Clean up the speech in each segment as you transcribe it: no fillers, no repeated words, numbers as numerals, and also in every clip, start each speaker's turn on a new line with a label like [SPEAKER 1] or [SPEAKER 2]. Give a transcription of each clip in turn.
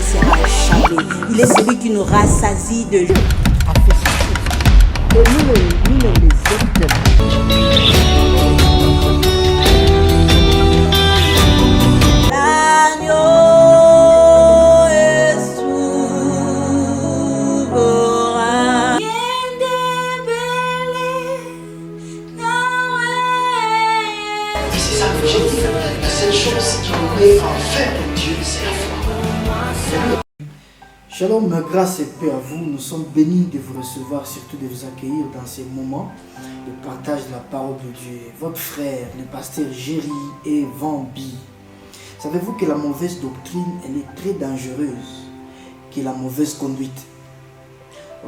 [SPEAKER 1] satisfera jamais. Il est celui qui nous rassasie de joie. Et nous ne les écoutons.
[SPEAKER 2] La seule chose qui nous met en fait de Dieu, c'est la foi.
[SPEAKER 3] Shalom, grâce et paix à vous. Nous sommes bénis de vous recevoir, surtout de vous accueillir dans ces moments de partage de la parole de Dieu. Votre frère, le pasteur Jerry et Vambi. Savez-vous que la mauvaise doctrine, elle est très dangereuse, que la mauvaise conduite.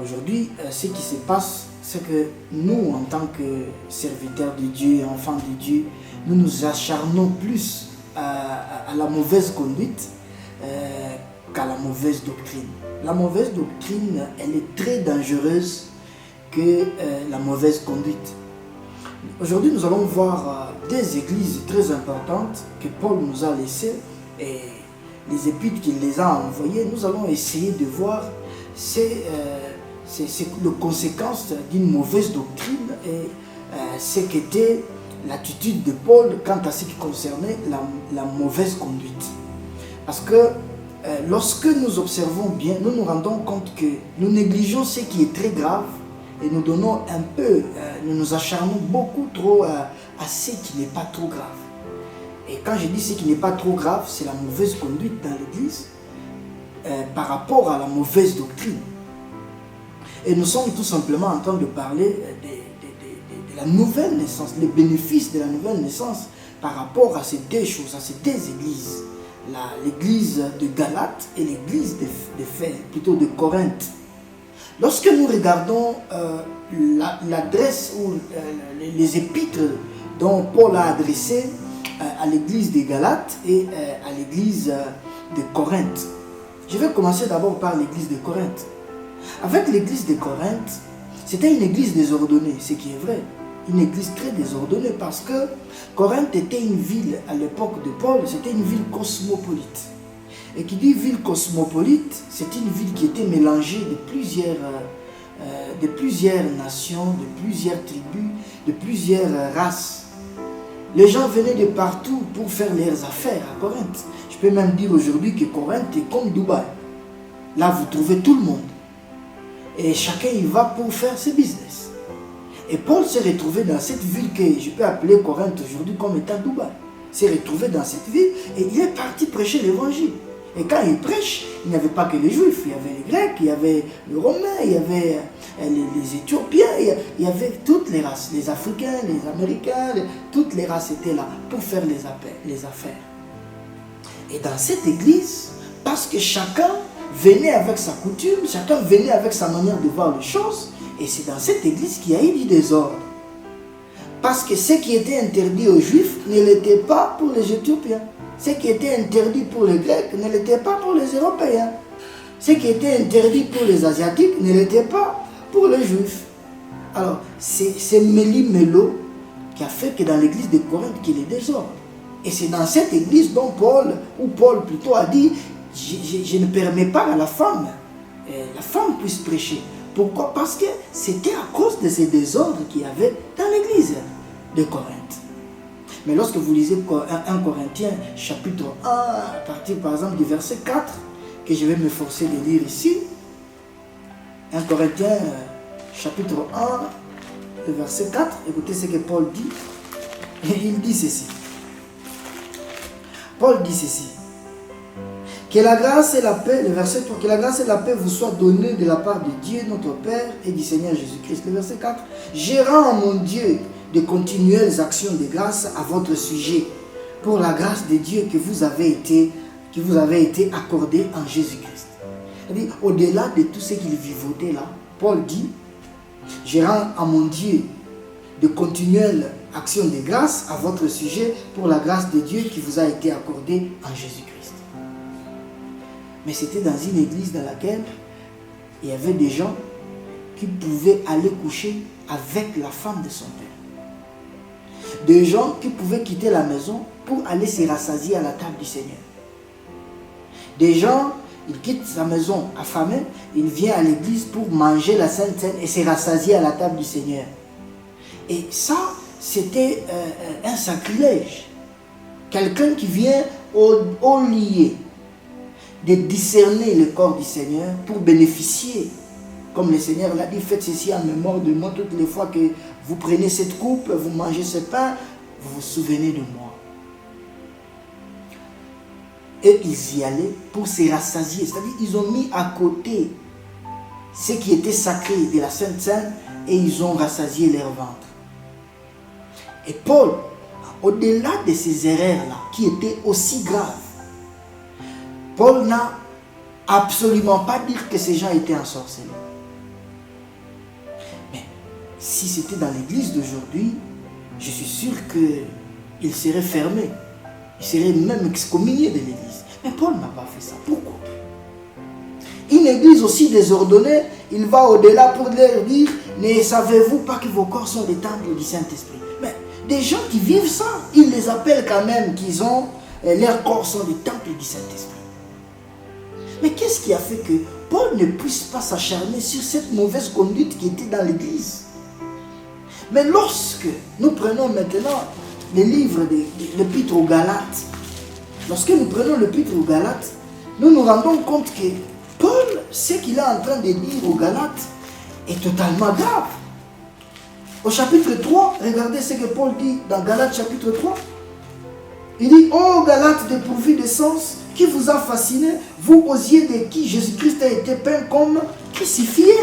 [SPEAKER 3] Aujourd'hui, ce qui se passe, c'est que nous, en tant que serviteurs de Dieu, enfants de Dieu, nous nous acharnons plus à la mauvaise conduite qu'à la mauvaise doctrine. La mauvaise doctrine, elle est très dangereuse que la mauvaise conduite. Aujourd'hui, nous allons voir des églises très importantes que Paul nous a laissées et les épîtres qu'il les a envoyées. Nous allons essayer de voir c'est les conséquences d'une mauvaise doctrine et ce qu'était l'attitude de Paul quant à ce qui concernait la mauvaise conduite. Parce que lorsque nous observons bien, nous nous rendons compte que nous négligeons ce qui est très grave et nous donnons un peu, nous nous acharnons beaucoup trop à ce qui n'est pas trop grave. Et quand je dis ce qui n'est pas trop grave, c'est la mauvaise conduite dans l'église par rapport à la mauvaise doctrine. Et nous sommes tout simplement en train de parler de la nouvelle naissance, les bénéfices de la nouvelle naissance par rapport à ces deux choses, à ces deux églises. L'église de Galate et l'église de Corinthe. Lorsque nous regardons l'adresse ou les épîtres dont Paul a adressé à l'église de Galate et à l'église de Corinthe, je vais commencer d'abord par l'église de Corinthe. Avec l'église de Corinthe, c'était une église désordonnée, ce qui est vrai. Une église très désordonnée parce que Corinthe était une ville à l'époque de Paul, c'était une ville cosmopolite. Et qui dit ville cosmopolite, c'est une ville qui était mélangée de plusieurs nations, de plusieurs tribus, de plusieurs races. Les gens venaient de partout pour faire leurs affaires à Corinthe. Je peux même dire aujourd'hui que Corinthe est comme Dubaï. Là, vous trouvez tout le monde. Et chacun y va pour faire ses business. Et Paul s'est retrouvé dans cette ville que je peux appeler Corinthe aujourd'hui comme étant Dubaï. Il s'est retrouvé dans cette ville et il est parti prêcher l'évangile. Et quand il prêche, il n'y avait pas que les Juifs, il y avait les Grecs, il y avait les Romains, il y avait les Éthiopiens, il y avait toutes les races, les Africains, les Américains, toutes les races étaient là pour faire les affaires. Et dans cette église, parce que chacun venait avec sa coutume, chacun venait avec sa manière de voir les choses, et c'est dans cette église qu'il y a eu du désordre. Parce que ce qui était interdit aux Juifs ne l'était pas pour les Éthiopiens. Ce qui était interdit pour les Grecs ne l'était pas pour les Européens. Ce qui était interdit pour les Asiatiques ne l'était pas pour les Juifs. Alors, c'est Méli-Mélo qui a fait que dans l'église de Corinthe qu'il y ait désordre. Et c'est dans cette église dont Paul plutôt a dit, je ne permets pas à la femme puisse prêcher. Pourquoi? Parce que c'était à cause de ces désordres qu'il y avait dans l'église de Corinthe. Mais lorsque vous lisez 1 Corinthiens chapitre 1, à partir par exemple du verset 4, que je vais me forcer de lire ici, 1 Corinthiens chapitre 1, le verset 4, écoutez ce que Paul dit, et il dit ceci. Paul dit ceci. Que la grâce et la paix, le verset 3, que la grâce et la paix vous soient données de la part de Dieu, notre Père, et du Seigneur Jésus-Christ. Le verset 4, je rends à mon Dieu de continuelles actions de grâce à votre sujet, pour la grâce de Dieu qui vous avait été accordée en Jésus-Christ. C'est-à-dire, au-delà de tout ce qu'il vivotait là, Paul dit, je rends à mon Dieu de continuelles actions de grâce à votre sujet, pour la grâce de Dieu qui vous a été accordée en Jésus-Christ. Mais c'était dans une église dans laquelle il y avait des gens qui pouvaient aller coucher avec la femme de son père. Des gens qui pouvaient quitter la maison pour aller se rassasier à la table du Seigneur. Des gens il quitte sa maison affamé, il vient à l'église pour manger la Sainte Seine et se rassasier à la table du Seigneur. Et ça, c'était un sacrilège. Quelqu'un qui vient au lieu de discerner le corps du Seigneur pour bénéficier. Comme le Seigneur l'a dit, faites ceci en mémoire de moi toutes les fois que vous prenez cette coupe, vous mangez ce pain, vous vous souvenez de moi. Et ils y allaient pour se rassasier. C'est-à-dire ils ont mis à côté ce qui était sacré de la Sainte Seine et ils ont rassasié leur ventre. Et Paul, au-delà de ces erreurs-là, qui étaient aussi graves, Paul n'a absolument pas dit que ces gens étaient ensorcelés. Mais si c'était dans l'église d'aujourd'hui, je suis sûr qu'il serait fermé. Il serait même excommunié de l'église. Mais Paul n'a pas fait ça. Pourquoi? Une église aussi désordonnée, il va au-delà pour leur dire, ne savez-vous pas que vos corps sont des temples du Saint-Esprit? Mais des gens qui vivent ça, ils les appellent quand même qu'ils ont, leurs corps sont des temples du Saint-Esprit. Mais qu'est-ce qui a fait que Paul ne puisse pas s'acharner sur cette mauvaise conduite qui était dans l'église? Mais lorsque nous prenons maintenant les livres de l'Épître aux Galates, lorsque nous prenons l'Épître aux Galates, nous nous rendons compte que Paul, ce qu'il est en train de dire aux Galates est totalement grave. Au chapitre 3, regardez ce que Paul dit dans Galates chapitre 3. Il dit, ô Galates dépourvus de sens, qui vous a fasciné, vous aux yeux de qui Jésus-Christ a été peint comme crucifié.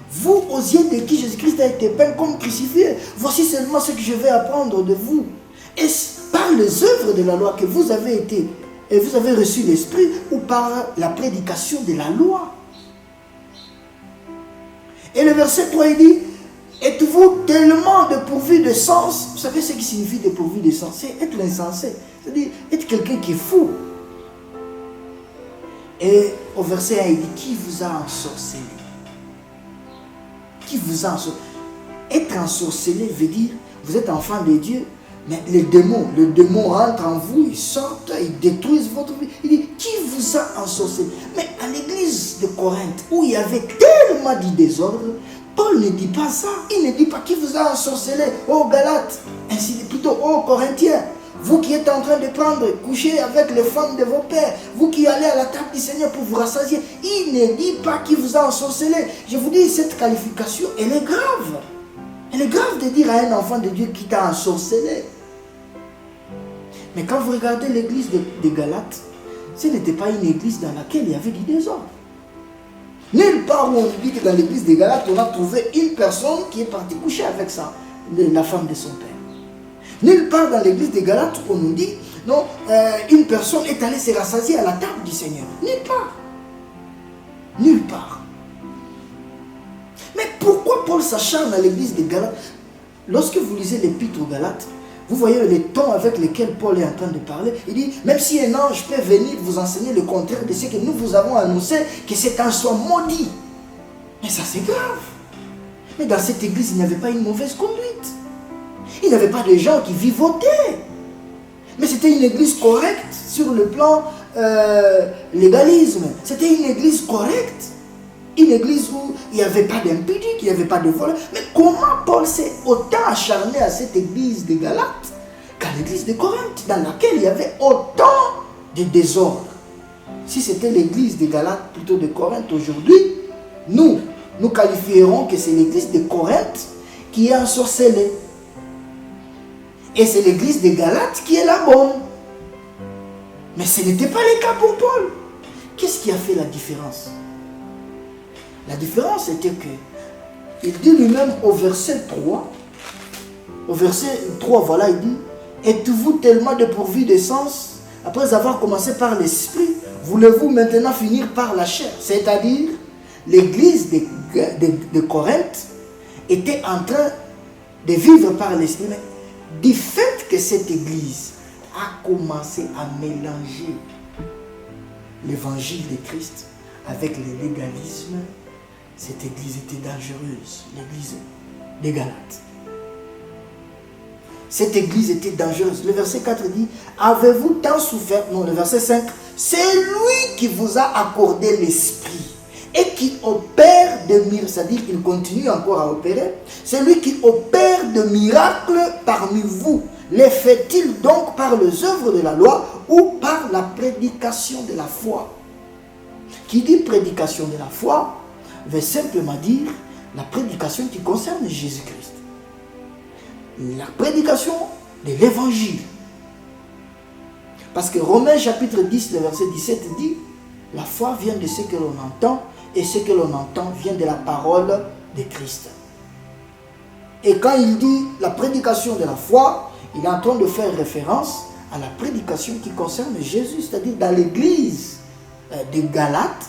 [SPEAKER 3] Vous aux yeux de qui Jésus-Christ a été peint comme crucifié. Voici seulement ce que je vais apprendre de vous. Est-ce par les œuvres de la loi que vous avez été, et vous avez reçu l'Esprit, ou par la prédication de la loi? Et le verset 3, il dit, êtes-vous tellement dépourvu de sens? Vous savez ce qui signifie dépourvu de sens? C'est être insensé. C'est-à-dire être quelqu'un qui est fou. Et au verset 1, il dit, qui vous a ensorcelé? Qui vous a ensorcelé? Être ensorcelé veut dire, vous êtes enfant de Dieu, mais le démon rentre en vous, il sortent, il détruisent votre vie. Il dit, qui vous a ensorcelé? Mais à l'église de Corinthe, où il y avait tellement de désordre, Paul ne dit pas ça. Il ne dit pas qui vous a ensorcelé, ô Galates, ainsi plutôt ô Corinthiens. Vous qui êtes en train de coucher avec les femmes de vos pères, vous qui allez à la table du Seigneur pour vous rassasier, il ne dit pas qui vous a ensorcelé. Je vous dis, cette qualification, elle est grave. Elle est grave de dire à un enfant de Dieu qui t'a ensorcelé. Mais quand vous regardez l'église de Galates, ce n'était pas une église dans laquelle il y avait du désordre. Nulle part où on dit que dans l'église de Galates, on a trouvé une personne qui est partie coucher avec la femme de son père. Nulle part dans l'église de Galates, on nous dit, non, une personne est allée se rassasier à la table du Seigneur. Nulle part. Nulle part. Mais pourquoi Paul s'acharne à l'église de Galates? Lorsque vous lisez l'Épître aux Galates, vous voyez les tons avec lesquels Paul est en train de parler. Il dit, même si un ange peut venir vous enseigner le contraire de ce que nous vous avons annoncé, que cet ange soit maudit. Mais ça c'est grave. Mais dans cette église, il n'y avait pas une mauvaise conduite. Il n'y avait pas de gens qui vivotaient. Mais c'était une église correcte sur le plan légalisme. C'était une église correcte. Une église où il n'y avait pas d'impudique, il n'y avait pas de vol. Mais comment Paul s'est autant acharné à cette église de Galates qu'à l'église de Corinthe, dans laquelle il y avait autant de désordre? Si c'était l'église de Galates, plutôt de Corinthe aujourd'hui, nous qualifierons que c'est l'église de Corinthe qui est ensorcelée. Et c'est l'église de Galates qui est la bonne. Mais ce n'était pas le cas pour Paul. Qu'est-ce qui a fait la différence? La différence était que, il dit lui-même au verset 3, voilà, il dit, êtes-vous tellement dépourvu de sens, après avoir commencé par l'esprit, voulez-vous maintenant finir par la chair? C'est-à-dire, l'église de Corinthe était en train de vivre par l'esprit. Mais du fait que cette église a commencé à mélanger l'évangile de Christ avec le légalisme, cette église était dangereuse, l'église des Galates. Cette église était dangereuse. Le verset 4 dit, avez-vous tant souffert? Non, le verset 5, C'est lui qui vous a accordé l'esprit et qui opère de miracles, c'est-à-dire qu'il continue encore à opérer. C'est lui qui opère de miracles parmi vous. Les fait-il donc par les œuvres de la loi ou par la prédication de la foi? Qui dit prédication de la foi veut simplement dire la prédication qui concerne Jésus-Christ. La prédication de l'évangile. Parce que Romains chapitre 10, le verset 17 dit, la foi vient de ce que l'on entend, et ce que l'on entend vient de la parole de Christ. Et quand il dit la prédication de la foi, il est en train de faire référence à la prédication qui concerne Jésus, c'est-à-dire dans l'église de Galates,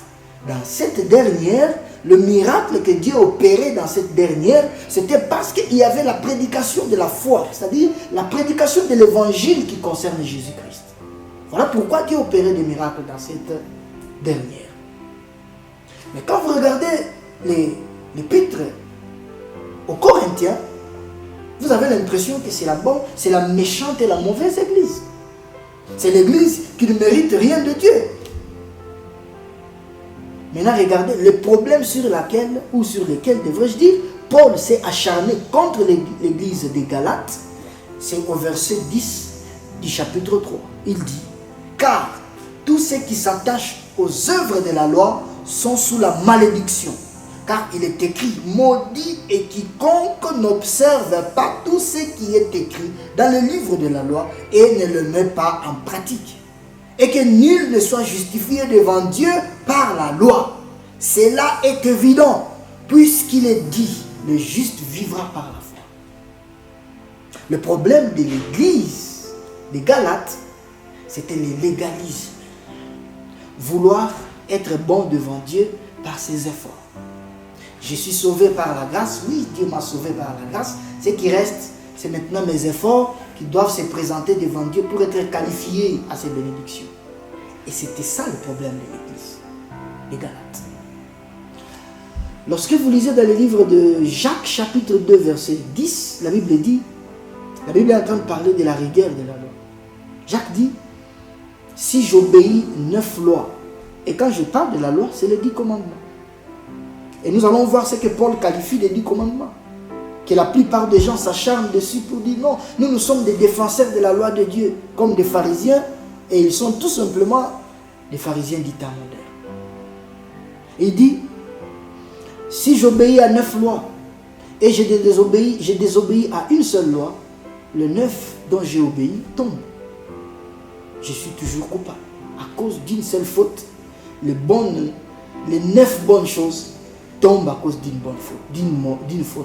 [SPEAKER 3] dans cette dernière, le miracle que Dieu opérait dans cette dernière, c'était parce qu'il y avait la prédication de la foi, c'est-à-dire la prédication de l'évangile qui concerne Jésus-Christ. Voilà pourquoi Dieu opérait des miracles dans cette dernière. Mais quand vous regardez l'épître aux Corinthiens, vous avez l'impression que c'est la méchante et la mauvaise église. C'est l'église qui ne mérite rien de Dieu. Maintenant, regardez le problème sur lesquels, devrais-je dire, Paul s'est acharné contre l'église des Galates. C'est au verset 10 du chapitre 3. Il dit, car tous ceux qui s'attachent aux œuvres de la loi sont sous la malédiction. Car il est écrit, maudit et quiconque n'observe pas tout ce qui est écrit dans le livre de la loi et ne le met pas en pratique. Et que nul ne soit justifié devant Dieu par la loi. Cela est évident, puisqu'il est dit, le juste vivra par la foi. Le problème de l'église des Galates, c'était le légalisme. Vouloir être bon devant Dieu par ses efforts. Je suis sauvé par la grâce, oui, Dieu m'a sauvé par la grâce. Ce qui reste, c'est maintenant mes efforts qui doivent se présenter devant Dieu pour être qualifiés à ces bénédictions. Et c'était ça le problème de l'église, les Galates. Lorsque vous lisez dans le livre de Jacques, chapitre 2, verset 10, la Bible est en train de parler de la rigueur de la loi. Jacques dit, si j'obéis 9 lois, et quand je parle de la loi, c'est les 10 commandements. Et nous allons voir ce que Paul qualifie des 10 commandements. Que la plupart des gens s'acharnent dessus pour dire non, nous sommes des défenseurs de la loi de Dieu, comme des pharisiens, et ils sont tout simplement des pharisiens d'Itamondaire. Il dit, si j'obéis à 9 lois, et je désobéis à une seule loi, le 9 dont j'ai obéi tombe. Je suis toujours coupable. À cause d'une seule faute, les 9 bonnes choses tombent à cause d'une bonne faute, d'une faute.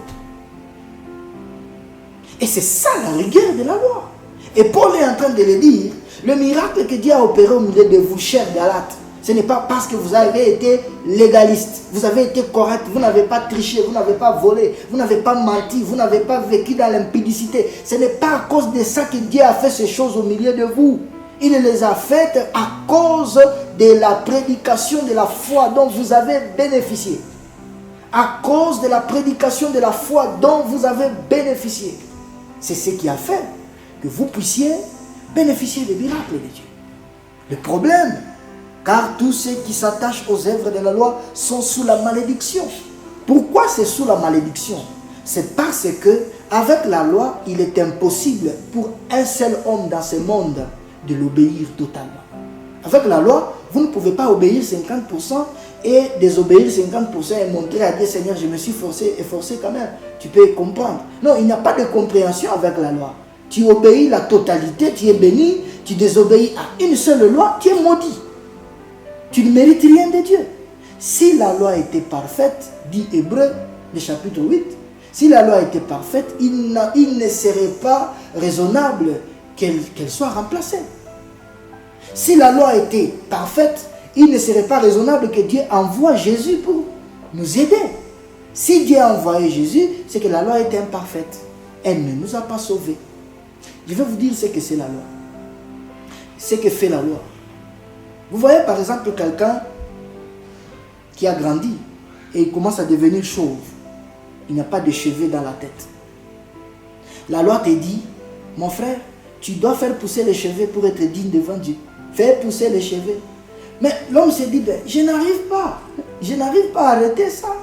[SPEAKER 3] Et c'est ça la rigueur de la loi. Et Paul est en train de le dire, le miracle que Dieu a opéré au milieu de vous, chers Galates, ce n'est pas parce que vous avez été légaliste, vous avez été correct, vous n'avez pas triché, vous n'avez pas volé, vous n'avez pas menti, vous n'avez pas vécu dans l'impudicité. Ce n'est pas à cause de ça que Dieu a fait ces choses au milieu de vous. Il les a faites à cause de la prédication de la foi dont vous avez bénéficié. À cause de la prédication de la foi dont vous avez bénéficié. C'est ce qui a fait que vous puissiez bénéficier des miracles de Dieu. Le problème, car tous ceux qui s'attachent aux œuvres de la loi sont sous la malédiction. Pourquoi c'est sous la malédiction? C'est parce que avec la loi, il est impossible pour un seul homme dans ce monde de l'obéir totalement. Avec la loi, vous ne pouvez pas obéir 50% et désobéir 50% et montrer à Dieu, Seigneur, je me suis efforcé quand même. Tu peux comprendre. Non, il n'y a pas de compréhension avec la loi. Tu obéis la totalité, tu es béni. Tu désobéis à une seule loi, tu es maudit. Tu ne mérites rien de Dieu. Si la loi était parfaite, dit Hébreux, le chapitre 8, si la loi était parfaite, il ne serait pas raisonnable qu'elle soit remplacée. Si la loi était parfaite, il ne serait pas raisonnable que Dieu envoie Jésus pour nous aider. Si Dieu a envoyé Jésus, c'est que la loi était imparfaite. Elle ne nous a pas sauvés. Je vais vous dire ce que c'est la loi. Ce que fait la loi. Vous voyez par exemple quelqu'un qui a grandi et il commence à devenir chauve. Il n'y a pas de cheveux dans la tête. La loi te dit, mon frère, tu dois faire pousser les cheveux pour être digne devant Dieu. Faire pousser les cheveux. Mais l'homme se dit, ben, je n'arrive pas. Je n'arrive pas à arrêter ça.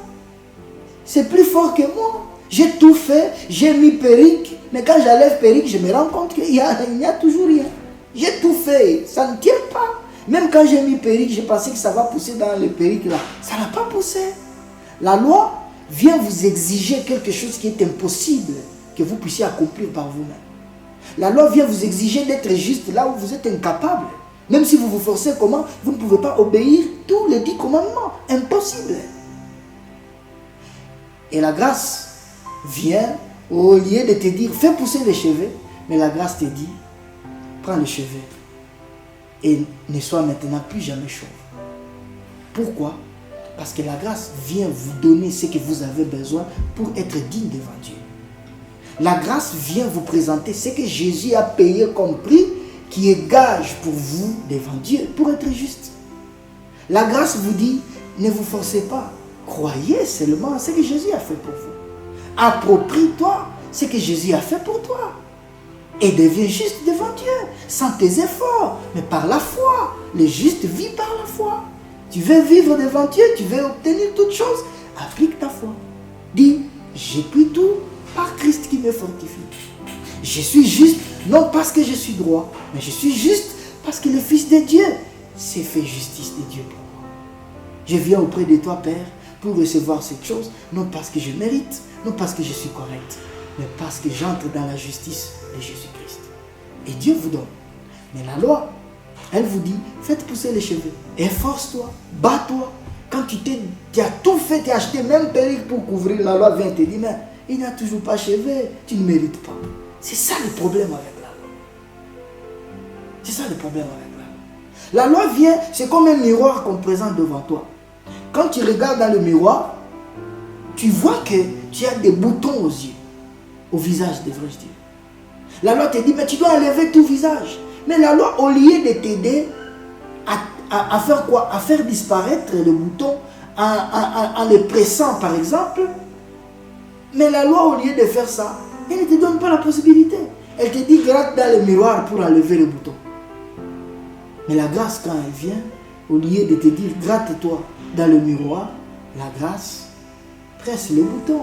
[SPEAKER 3] C'est plus fort que moi. J'ai tout fait, j'ai mis perruque. Mais quand j'enlève perruque, je me rends compte qu'il n'y a toujours rien. J'ai tout fait, ça ne tient pas. Même quand j'ai mis perruque, je pensais que ça va pousser dans les perruques là. Ça n'a pas poussé. La loi vient vous exiger quelque chose qui est impossible que vous puissiez accomplir par vous-même. La loi vient vous exiger d'être juste là où vous êtes incapable. Même si vous vous forcez comment, vous ne pouvez pas obéir tous les 10 commandements. Impossible. Et la grâce vient au lieu de te dire, fais pousser les cheveux, mais la grâce te dit, prends les cheveux et ne sois maintenant plus jamais chauve. Pourquoi? Parce que la grâce vient vous donner ce que vous avez besoin pour être digne devant Dieu. La grâce vient vous présenter ce que Jésus a payé comme prix, qui est gage pour vous devant Dieu, pour être juste. La grâce vous dit, ne vous forcez pas. Croyez seulement à ce que Jésus a fait pour vous. Approprie-toi ce que Jésus a fait pour toi. Et deviens juste devant Dieu, sans tes efforts, mais par la foi. Le juste vit par la foi. Tu veux vivre devant Dieu, tu veux obtenir toutes choses, applique ta foi. Dis, j'ai pris tout par Christ qui me fortifie. Je suis juste, non parce que je suis droit, mais je suis juste parce que le Fils de Dieu s'est fait justice de Dieu pour moi. Je viens auprès de toi, Père, pour recevoir cette chose, non parce que je mérite, non parce que je suis correct, mais parce que j'entre dans la justice de Jésus-Christ. Et Dieu vous donne. Mais la loi, elle vous dit, faites pousser les cheveux, efforce-toi, bats-toi. Quand tu as tout fait, tu as acheté même perruque pour couvrir, la loi vient te dire, mais il n'y a toujours pas cheveux, tu ne mérites pas. C'est ça le problème avec la loi. C'est ça le problème avec la loi. La loi vient, c'est comme un miroir qu'on présente devant toi. Quand tu regardes dans le miroir, tu vois que tu as des boutons aux yeux, au visage, devrais-je dire. La loi te dit, mais tu dois enlever tout visage. Mais la loi, au lieu de t'aider à faire quoi? À faire disparaître le bouton en le pressant, par exemple. Mais la loi, au lieu de faire ça, elle ne te donne pas la possibilité. Elle te dit, gratte dans le miroir pour enlever le bouton. Mais la grâce, quand elle vient, au lieu de te dire, gratte-toi dans le miroir, la grâce presse le bouton.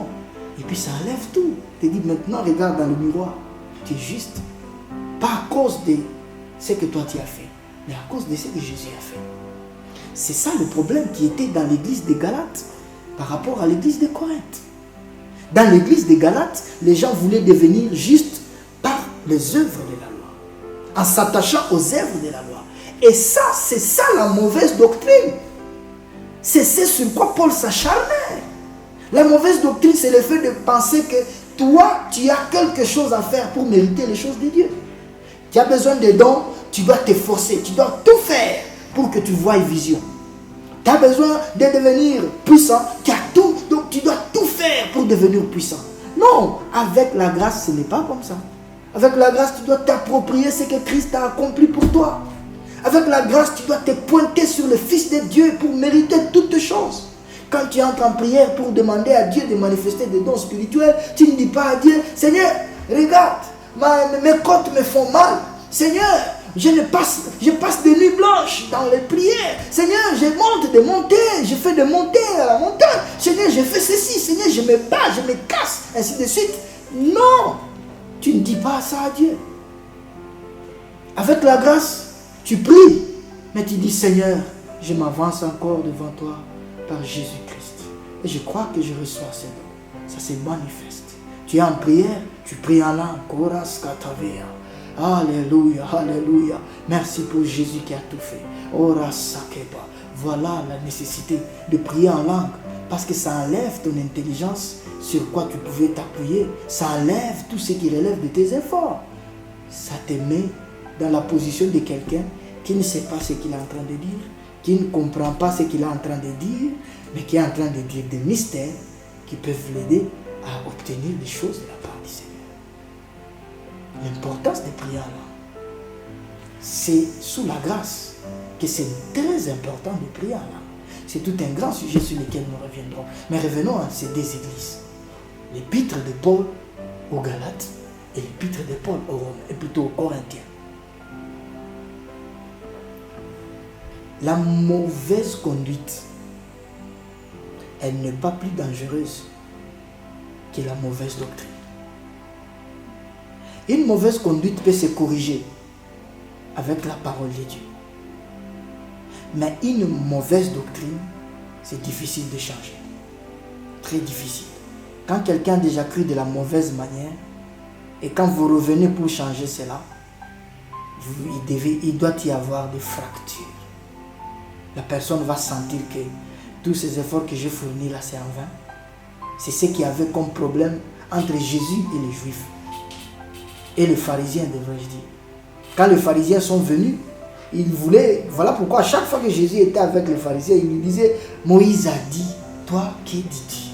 [SPEAKER 3] Et puis ça enlève tout. Elle te dit, maintenant, regarde dans le miroir. Tu es juste. Pas à cause de ce que toi tu as fait, mais à cause de ce que Jésus a fait. C'est ça le problème qui était dans l'église de Galates par rapport à l'église de Corinthe. Dans l'église de Galates, les gens voulaient devenir justes par les œuvres de la loi, en s'attachant aux œuvres de la loi. Et ça, c'est ça la mauvaise doctrine. C'est ce sur quoi Paul s'acharnait. La mauvaise doctrine, c'est le fait de penser que toi, tu as quelque chose à faire pour mériter les choses de Dieu. Tu as besoin de dons, tu dois t'efforcer, tu dois tout faire pour que tu voies vision. Tu as besoin de devenir puissant, tu as tout, donc tu dois tout faire pour devenir puissant. Non, avec la grâce, ce n'est pas comme ça. Avec la grâce, tu dois t'approprier ce que Christ a accompli pour toi. Avec la grâce, tu dois te pointer sur le Fils de Dieu pour mériter toutes choses. Quand tu entres en prière pour demander à Dieu de manifester des dons spirituels, tu ne dis pas à Dieu, Seigneur, regarde, mes côtes me font mal. Seigneur, je passe des nuits blanches dans les prières. Seigneur, je monte des montées, je fais des montées à la montagne. Seigneur, je fais ceci. Seigneur, je me bats, je me casse, ainsi de suite. Non, tu ne dis pas ça à Dieu. Avec la grâce, tu pries, mais tu dis, Seigneur, je m'avance encore devant toi par Jésus-Christ. Et je crois que je reçois ces dons. Ça se manifeste. Tu es en prière, tu pries en langue. Koras katavea. Alléluia, alléluia. Merci pour Jésus qui a tout fait. Ora sakeba. Voilà la nécessité de prier en langue. Parce que ça enlève ton intelligence sur quoi tu pouvais t'appuyer. Ça enlève tout ce qui relève de tes efforts. Ça te met dans la position de quelqu'un qui ne sait pas ce qu'il est en train de dire, qui ne comprend pas ce qu'il est en train de dire, mais qui est en train de dire des mystères qui peuvent l'aider à obtenir des choses de la part du Seigneur. L'importance de prier en langue, c'est sous la grâce que c'est très important de prier en langue. C'est tout un grand sujet sur lequel nous reviendrons. Mais revenons à ces deux églises. L'épître de Paul aux Galates et l'épître de Paul aux Romains, et plutôt aux Corinthiens. La mauvaise conduite, elle n'est pas plus dangereuse que la mauvaise doctrine. Une mauvaise conduite peut se corriger avec la parole de Dieu. Mais une mauvaise doctrine, c'est difficile de changer. Très difficile. Quand quelqu'un a déjà cru de la mauvaise manière, et quand vous revenez pour changer cela, il doit y avoir des fractures. La personne va sentir que tous ces efforts que j'ai fournis là, c'est en vain. C'est ce qu'il y avait comme problème entre Jésus et les Juifs. Et les pharisiens, devrais-je dire. Quand les pharisiens sont venus, ils voulaient... Voilà pourquoi à chaque fois que Jésus était avec les pharisiens, il lui disait, Moïse a dit, toi, que dis-tu?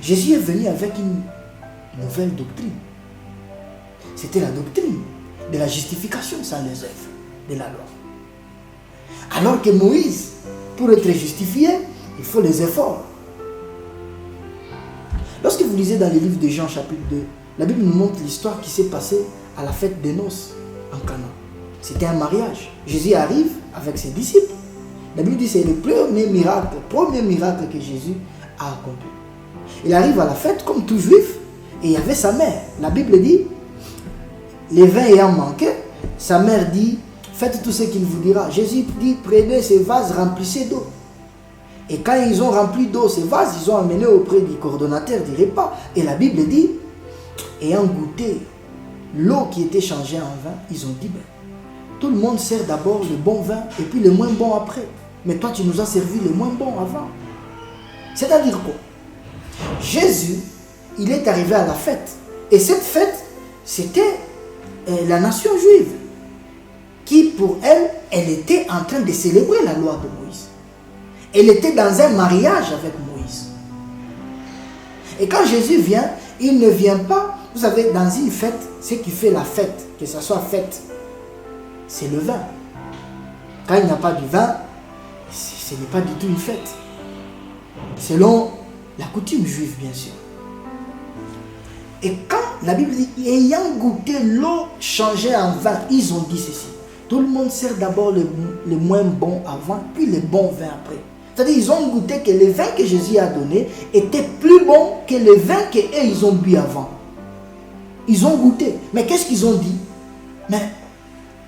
[SPEAKER 3] Jésus est venu avec une nouvelle doctrine. C'était la doctrine de la justification sans les œuvres de la loi. Alors que Moïse, pour être justifié, il faut les efforts. Lorsque vous lisez dans le livre de Jean chapitre 2, la Bible nous montre l'histoire qui s'est passée à la fête des noces en Canaan. C'était un mariage. Jésus arrive avec ses disciples. La Bible dit que c'est le premier miracle que Jésus a accompli. Il arrive à la fête comme tout juif et il y avait sa mère. La Bible dit, les vins ayant manqué, sa mère dit, faites tout ce qu'il vous dira. Jésus dit, prenez ces vases, remplissez d'eau. Et quand ils ont rempli d'eau ces vases, ils ont amené auprès du coordonnateur du repas. Et la Bible dit, ayant goûté l'eau qui était changée en vin, ils ont dit, ben, tout le monde sert d'abord le bon vin et puis le moins bon après. Mais toi, tu nous as servi le moins bon avant. C'est-à-dire quoi? Jésus, il est arrivé à la fête. Et cette fête, c'était la nation juive. Qui, pour elle, elle était en train de célébrer la loi de Moïse. Elle était dans un mariage avec Moïse. Et quand Jésus vient, il ne vient pas, vous savez, dans une fête, ce qui fait la fête, que ce soit fête, c'est le vin. Quand il n'y a pas de vin, ce n'est pas du tout une fête. Selon la coutume juive, bien sûr. Et quand la Bible dit, ayant goûté l'eau changée en vin, ils ont dit ceci. Tout le monde sert d'abord le moins bon avant, puis le bon vin après. C'est-à-dire ils ont goûté que le vin que Jésus a donné était plus bon que le vin qu'eux ils ont bu avant. Ils ont goûté. Mais qu'est-ce qu'ils ont dit? Mais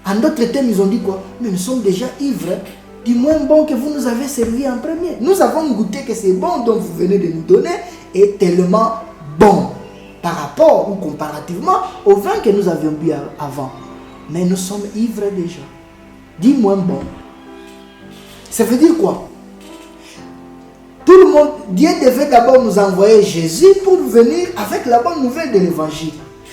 [SPEAKER 3] en d'autres termes, ils ont dit quoi? Mais nous sommes déjà ivres du moins bon que vous nous avez servi en premier. Nous avons goûté que c'est bon dont vous venez de nous donner est tellement bon par rapport ou comparativement au vin que nous avions bu avant. Mais nous sommes ivres déjà. Dis moins bon. Ça veut dire quoi? Tout le monde, Dieu devait d'abord nous envoyer Jésus pour venir avec la bonne nouvelle de l'évangile.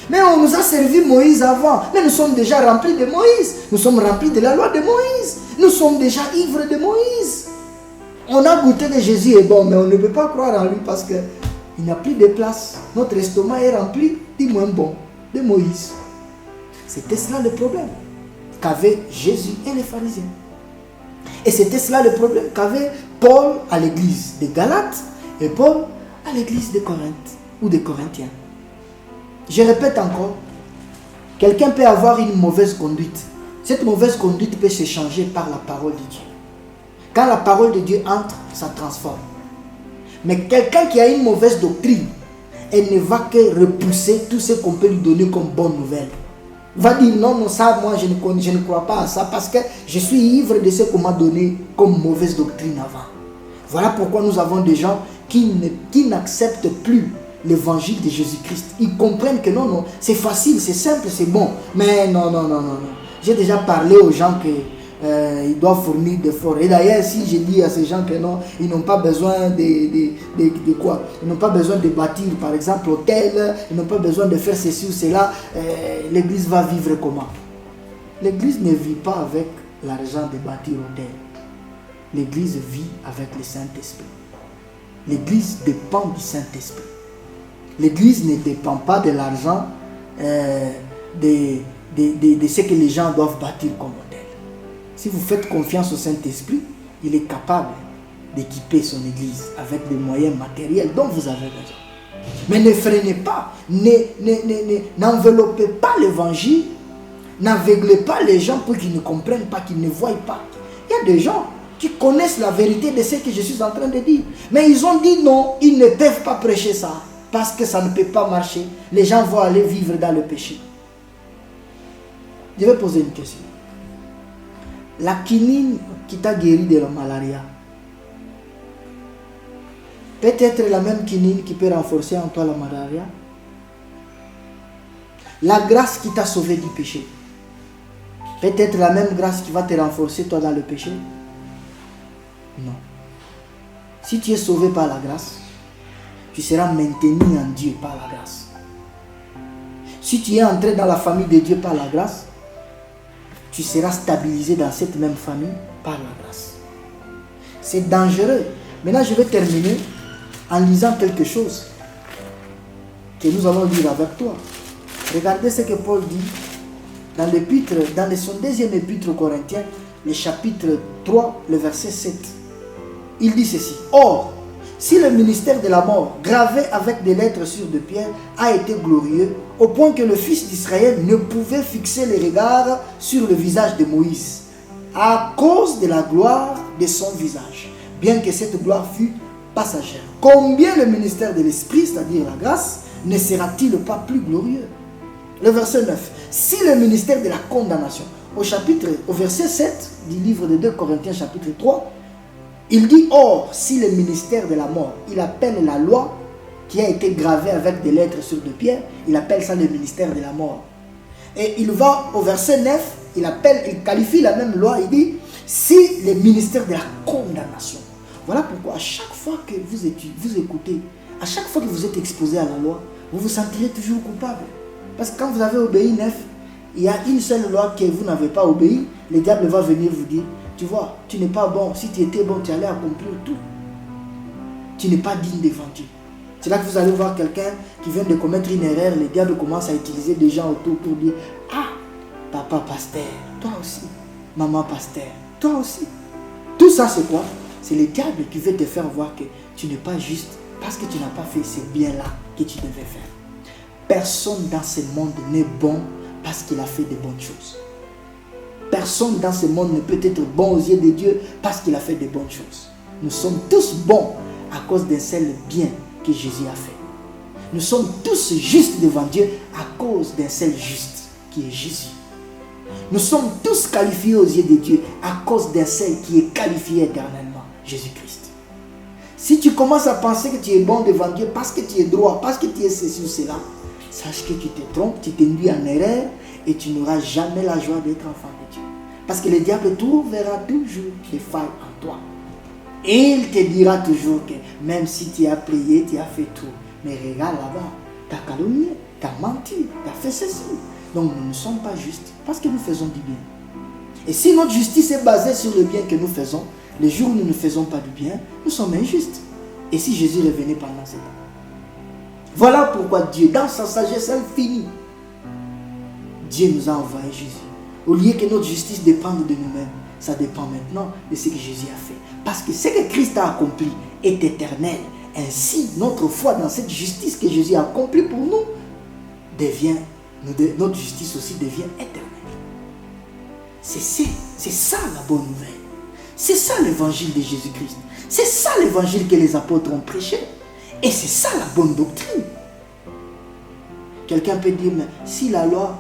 [SPEAKER 3] Mais on nous a servi Moïse avant. Mais nous sommes déjà remplis de Moïse. Nous sommes remplis de la loi de Moïse. Nous sommes déjà ivres de Moïse. On a goûté que Jésus est bon, mais on ne peut pas croire en lui parce qu'il n'a plus de place. Notre estomac est rempli du moins bon de Moïse. C'était cela le problème qu'avaient Jésus et les pharisiens. Et c'était cela le problème qu'avait Paul à l'église de Galates et Paul à l'église de Corinthe ou des Corinthiens. Je répète encore, quelqu'un peut avoir une mauvaise conduite. Cette mauvaise conduite peut se changer par la parole de Dieu. Quand la parole de Dieu entre, ça transforme. Mais quelqu'un qui a une mauvaise doctrine, elle ne va que repousser tout ce qu'on peut lui donner comme bonne nouvelle. Va dire non, non, ça, moi je ne crois pas à ça parce que je suis ivre de ce qu'on m'a donné comme mauvaise doctrine avant. Voilà pourquoi nous avons des gens qui n'acceptent plus l'évangile de Jésus-Christ. Ils comprennent que non, non, c'est facile, c'est simple, c'est bon. Mais non, non, non, non, non. J'ai déjà parlé aux gens qu'ils doivent fournir d'efforts. Et d'ailleurs, si je dis à ces gens que non, ils n'ont pas besoin de quoi? Ils n'ont pas besoin de bâtir, par exemple, hôtel. Ils n'ont pas besoin de faire ceci ou cela. L'église va vivre comment? L'église ne vit pas avec l'argent de bâtir hôtel. L'église vit avec le Saint-Esprit. L'église dépend du Saint-Esprit. L'église ne dépend pas de l'argent de ce que les gens doivent bâtir comme hôtel. Si vous faites confiance au Saint-Esprit, il est capable d'équiper son église avec des moyens matériels dont vous avez besoin. Mais ne freinez pas, n'enveloppez pas l'évangile, n'aveuglez pas les gens pour qu'ils ne comprennent pas, qu'ils ne voient pas. Il y a des gens qui connaissent la vérité de ce que je suis en train de dire. Mais ils ont dit non, ils ne peuvent pas prêcher ça, parce que ça ne peut pas marcher. Les gens vont aller vivre dans le péché. Je vais poser une question. La quinine qui t'a guéri de la malaria, peut-être la même quinine qui peut renforcer en toi la malaria. La grâce qui t'a sauvé du péché, peut-être la même grâce qui va te renforcer toi dans le péché. Non. Si tu es sauvé par la grâce, tu seras maintenu en Dieu par la grâce. Si tu es entré dans la famille de Dieu par la grâce, tu seras stabilisé dans cette même famille par la grâce. C'est dangereux. Maintenant, je vais terminer en lisant quelque chose que nous allons lire avec toi. Regardez ce que Paul dit dans l'épître, dans son deuxième épître aux Corinthiens, le chapitre 3, le verset 7. Il dit ceci. Or, si le ministère de la mort, gravé avec des lettres sur de pierre, a été glorieux, au point que le fils d'Israël ne pouvait fixer les regards sur le visage de Moïse, à cause de la gloire de son visage, bien que cette gloire fût passagère. Combien le ministère de l'Esprit, c'est-à-dire la grâce, ne sera-t-il pas plus glorieux? Le verset 9. Si le ministère de la condamnation, au verset 7 du livre de 2 Corinthiens chapitre 3, il dit, or, si le ministère de la mort, il appelle la loi qui a été gravée avec des lettres sur de pierre, il appelle ça le ministère de la mort. Et il va au verset 9, il qualifie la même loi, il dit, si le ministère de la condamnation. Voilà pourquoi à chaque fois que vous écoutez, à chaque fois que vous êtes exposé à la loi, vous vous sentirez toujours coupable. Parce que quand vous avez obéi 9, il y a une seule loi que vous n'avez pas obéi, le diable va venir vous dire, tu vois, tu n'es pas bon. Si tu étais bon, tu allais accomplir tout. Tu n'es pas digne devant Dieu. C'est là que vous allez voir quelqu'un qui vient de commettre une erreur. Le diable commence à utiliser des gens autour pour dire, ah, papa pasteur, toi aussi. Maman pasteur, toi aussi. Tout ça c'est quoi? C'est le diable qui veut te faire voir que tu n'es pas juste parce que tu n'as pas fait ce bien-là que tu devais faire. Personne dans ce monde n'est bon parce qu'il a fait de bonnes choses. Personne dans ce monde ne peut être bon aux yeux de Dieu parce qu'il a fait de bonnes choses. Nous sommes tous bons à cause d'un seul bien que Jésus a fait. Nous sommes tous justes devant Dieu à cause d'un seul juste qui est Jésus. Nous sommes tous qualifiés aux yeux de Dieu à cause d'un seul qui est qualifié éternellement, Jésus-Christ. Si tu commences à penser que tu es bon devant Dieu parce que tu es droit, parce que tu es ceci ou cela, sache que tu te trompes, tu t'induis en erreur et tu n'auras jamais la joie d'être enfant de Dieu. Parce que le diable trouvera toujours des failles en toi. Et il te dira toujours que même si tu as prié, tu as fait tout. Mais regarde là-bas, tu as calomnié, tu as menti, tu as fait ceci. Donc nous ne sommes pas justes parce que nous faisons du bien. Et si notre justice est basée sur le bien que nous faisons, les jours où nous ne faisons pas du bien, nous sommes injustes. Et si Jésus revenait pendant ces temps? Voilà pourquoi Dieu, dans sa sagesse infinie, Dieu nous a envoyé Jésus. Au lieu que notre justice dépende de nous-mêmes, ça dépend maintenant de ce que Jésus a fait. Parce que ce que Christ a accompli est éternel. Ainsi, notre foi dans cette justice que Jésus a accomplie pour nous notre justice aussi devient éternelle. C'est ça la bonne nouvelle. C'est ça l'évangile de Jésus-Christ. C'est ça l'évangile que les apôtres ont prêché. Et c'est ça la bonne doctrine. Quelqu'un peut dire, mais si la loi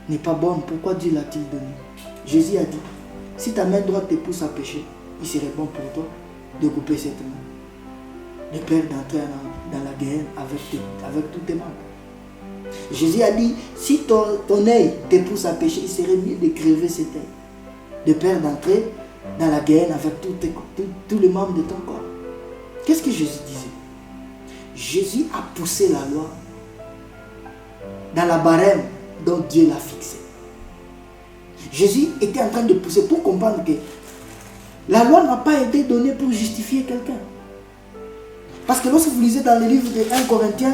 [SPEAKER 3] n'est pas bonne, pourquoi Dieu l'a-t-il donné? Jésus a dit, si ta main droite te pousse à pécher, il serait bon pour toi de couper cette main, de peur d'entrer dans la guerre avec tous tes membres. Jésus a dit, si ton œil te pousse à pécher, il serait mieux de crever cet œil, de peur d'entrer dans la guerre avec tous les membres de ton corps. Qu'est-ce que Jésus disait? Jésus a poussé la loi dans la barème dont Dieu l'a fixée. Jésus était en train de pousser pour comprendre que la loi n'a pas été donnée pour justifier quelqu'un. Parce que lorsque vous lisez dans le livre de 1 Corinthiens,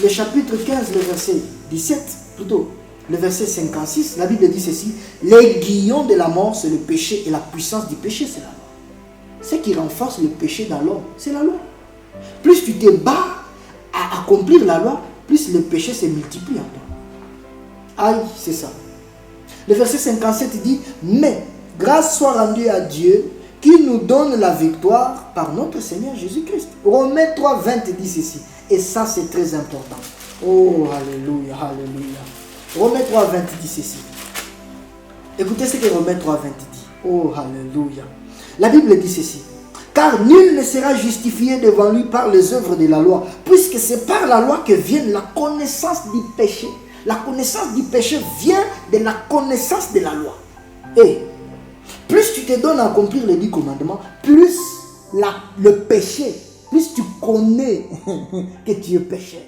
[SPEAKER 3] le chapitre 15, le verset 17, plutôt, le verset 56, la Bible dit ceci, l'aiguillon de la mort, c'est le péché, et la puissance du péché, c'est la loi. Ce qui renforce le péché dans l'homme, c'est la loi. Plus tu te bats accomplir la loi, plus le péché se multiplie en toi. Aïe, c'est ça. Le verset 57 dit, mais grâce soit rendue à Dieu qui nous donne la victoire par notre Seigneur Jésus-Christ. Romains 3, 20 dit ceci. Et ça, c'est très important. Oh, alléluia, alléluia. Romains 3, 20 dit ceci. Écoutez ce que Romains 3, 20 dit. Oh, alléluia. La Bible dit ceci. Car nul ne sera justifié devant lui par les œuvres de la loi, puisque c'est par la loi que vient la connaissance du péché. La connaissance du péché vient de la connaissance de la loi. Et plus tu te donnes à accomplir les 10 commandements, plus le péché, plus tu connais que tu es pécheur.